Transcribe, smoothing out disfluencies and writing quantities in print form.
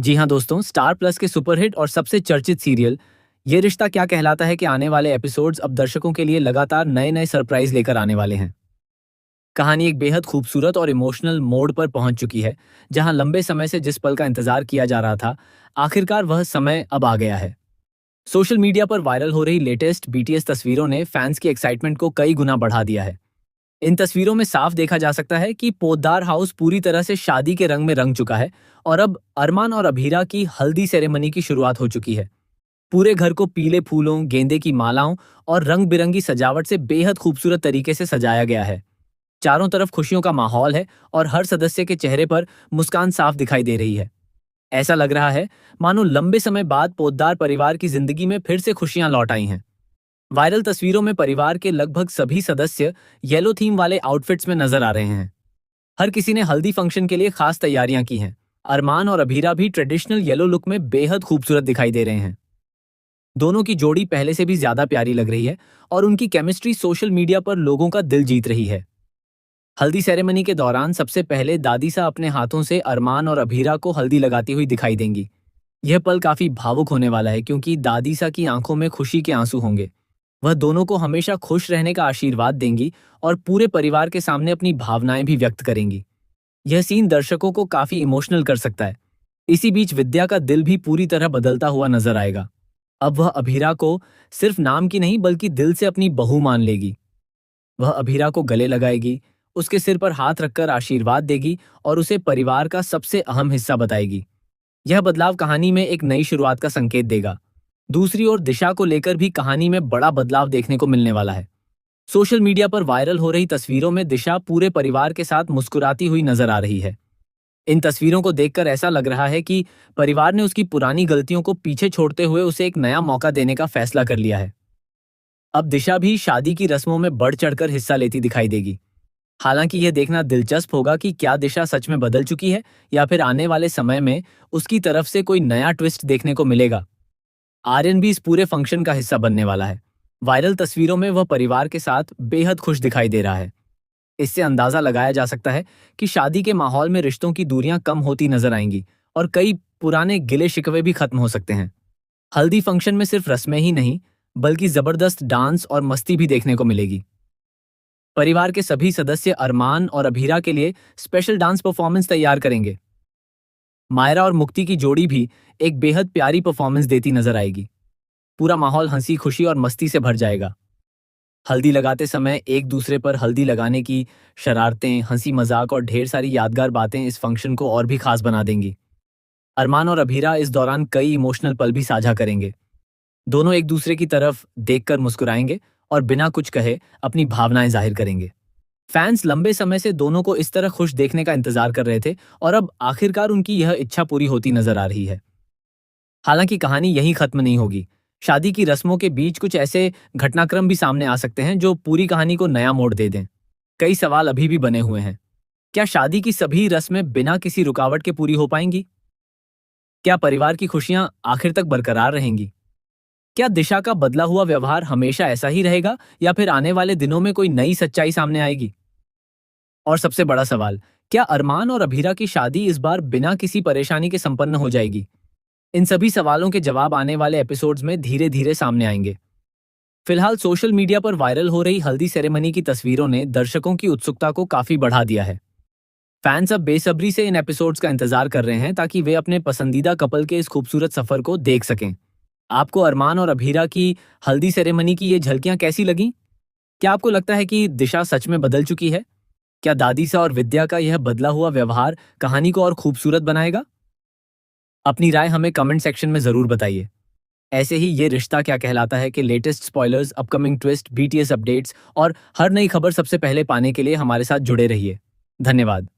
जी हाँ दोस्तों, star plus के सुपरहिट और सबसे चर्चित सीरियल ये रिश्ता क्या कहलाता है कि आने वाले एपिसोड्स अब दर्शकों के लिए लगातार नए नए सरप्राइज लेकर आने वाले हैं। कहानी एक बेहद खूबसूरत और इमोशनल मोड़ पर पहुंच चुकी है, जहां लंबे समय से जिस पल का इंतजार किया जा रहा था, आखिरकार वह समय अब आ गया है। सोशल मीडिया पर वायरल हो रही लेटेस्ट बीटीएस तस्वीरों ने फैंस की एक्साइटमेंट को कई गुना बढ़ा दिया है। इन तस्वीरों में साफ देखा जा सकता है कि पोद्दार हाउस पूरी तरह से शादी के रंग में रंग चुका है और अब अरमान और अभीरा की हल्दी सेरेमनी की शुरुआत हो चुकी है। पूरे घर को पीले फूलों, गेंदे की मालाओं और रंग बिरंगी सजावट से बेहद खूबसूरत तरीके से सजाया गया है। चारों तरफ खुशियों का माहौल है और हर सदस्य के चेहरे पर मुस्कान साफ दिखाई दे रही है। ऐसा लग रहा है मानो लंबे समय बाद पोद्दार परिवार की जिंदगी में फिर से खुशियां लौट आई हैं। वायरल तस्वीरों में परिवार के लगभग सभी सदस्य येलो थीम वाले आउटफिट्स में नजर आ रहे हैं। हर किसी ने हल्दी फंक्शन के लिए खास तैयारियां की हैं। अरमान और अभीरा भी ट्रेडिशनल येलो लुक में बेहद खूबसूरत दिखाई दे रहे हैं। दोनों की जोड़ी पहले से भी ज्यादा प्यारी लग रही है और उनकी केमिस्ट्री सोशल मीडिया पर लोगों का दिल जीत रही है। हल्दी सेरेमनी के दौरान सबसे पहले दादीसा अपने हाथों से अरमान और अभीरा को हल्दी लगाती हुई दिखाई देंगी। यह पल काफी भावुक होने वाला है क्योंकि दादीसा की आंखों में खुशी के आंसू होंगे। वह दोनों को हमेशा खुश रहने का आशीर्वाद देंगी और पूरे परिवार के सामने अपनी भावनाएं भी व्यक्त करेंगी। यह सीन दर्शकों को काफी इमोशनल कर सकता है। इसी बीच विद्या का दिल भी पूरी तरह बदलता हुआ नजर आएगा। अब वह अभीरा को सिर्फ नाम की नहीं बल्कि दिल से अपनी बहू मान लेगी। वह अभीरा को गले लगाएगी, उसके सिर पर हाथ रखकर आशीर्वाद देगी और उसे परिवार का सबसे अहम हिस्सा बताएगी। यह बदलाव कहानी में एक नई शुरुआत का संकेत देगा। दूसरी ओर दिशा को लेकर भी कहानी में बड़ा बदलाव देखने को मिलने वाला है। सोशल मीडिया पर वायरल हो रही तस्वीरों में दिशा पूरे परिवार के साथ मुस्कुराती हुई नजर आ रही है। इन तस्वीरों को देखकर ऐसा लग रहा है कि परिवार ने उसकी पुरानी गलतियों को पीछे छोड़ते हुए उसे एक नया मौका देने का फैसला कर लिया है। अब दिशा भी शादी की रस्मों में बढ़ चढ़कर हिस्सा लेती दिखाई देगी। हालांकि यह देखना दिलचस्प होगा कि क्या दिशा सच में बदल चुकी है या फिर आने वाले समय में उसकी तरफ से कोई नया ट्विस्ट देखने को मिलेगा। आर्यन भी इस पूरे फंक्शन का हिस्सा बनने वाला है। वायरल तस्वीरों में वह परिवार के साथ बेहद खुश दिखाई दे रहा है। इससे अंदाजा लगाया जा सकता है कि शादी के माहौल में रिश्तों की दूरियां कम होती नजर आएंगी और कई पुराने गिले शिकवे भी खत्म हो सकते हैं। हल्दी फंक्शन में सिर्फ रस्में ही नहीं बल्कि जबरदस्त डांस और मस्ती भी देखने को मिलेगी। परिवार के सभी सदस्य अरमान और अभीरा के लिए स्पेशल डांस परफॉर्मेंस तैयार करेंगे। मायरा और मुक्ति की जोड़ी भी एक बेहद प्यारी परफॉर्मेंस देती नजर आएगी। पूरा माहौल हंसी खुशी और मस्ती से भर जाएगा। हल्दी लगाते समय एक दूसरे पर हल्दी लगाने की शरारतें, हंसी मजाक और ढेर सारी यादगार बातें इस फंक्शन को और भी खास बना देंगी। अरमान और अभीरा इस दौरान कई इमोशनल पल भी साझा करेंगे। दोनों एक दूसरे की तरफ देखकर मुस्कुराएंगे और बिना कुछ कहे अपनी भावनाएं जाहिर करेंगे। फैंस लंबे समय से दोनों को इस तरह खुश देखने का इंतजार कर रहे थे और अब आखिरकार उनकी यह इच्छा पूरी होती नजर आ रही है। हालांकि कहानी यहीं खत्म नहीं होगी। शादी की रस्मों के बीच कुछ ऐसे घटनाक्रम भी सामने आ सकते हैं जो पूरी कहानी को नया मोड़ दे दें। कई सवाल अभी भी बने हुए हैं। क्या शादी की सभी रस्में बिना किसी रुकावट के पूरी हो पाएंगी? क्या परिवार की खुशियां आखिर तक बरकरार रहेंगी? क्या दिशा का बदला हुआ व्यवहार हमेशा ऐसा ही रहेगा या फिर आने वाले दिनों में कोई नई सच्चाई सामने आएगी? और सबसे बड़ा सवाल, क्या अरमान और अभीरा की शादी इस बार बिना किसी परेशानी के संपन्न हो जाएगी? इन सभी सवालों के जवाब आने वाले एपिसोड्स में धीरे धीरे सामने आएंगे। फिलहाल सोशल मीडिया पर वायरल हो रही हल्दी सेरेमनी की तस्वीरों ने दर्शकों की उत्सुकता को काफी बढ़ा दिया है। फैंस अब बेसब्री से इन एपिसोड्स का इंतजार कर रहे हैं ताकि वे अपने पसंदीदा कपल के इस खूबसूरत सफर को देख सकें। आपको अरमान और अभीरा की हल्दी सेरेमनी की ये झलकियां कैसी लगी? क्या आपको लगता है कि दिशा सच में बदल चुकी है? क्या दादीसा और विद्या का यह बदला हुआ व्यवहार कहानी को और खूबसूरत बनाएगा? अपनी राय हमें कमेंट सेक्शन में जरूर बताइए। ऐसे ही ये रिश्ता क्या कहलाता है कि latest spoilers, upcoming twist, BTS updates और हर नई खबर सबसे पहले पाने के लिए हमारे साथ जुड़े रहिए। धन्यवाद।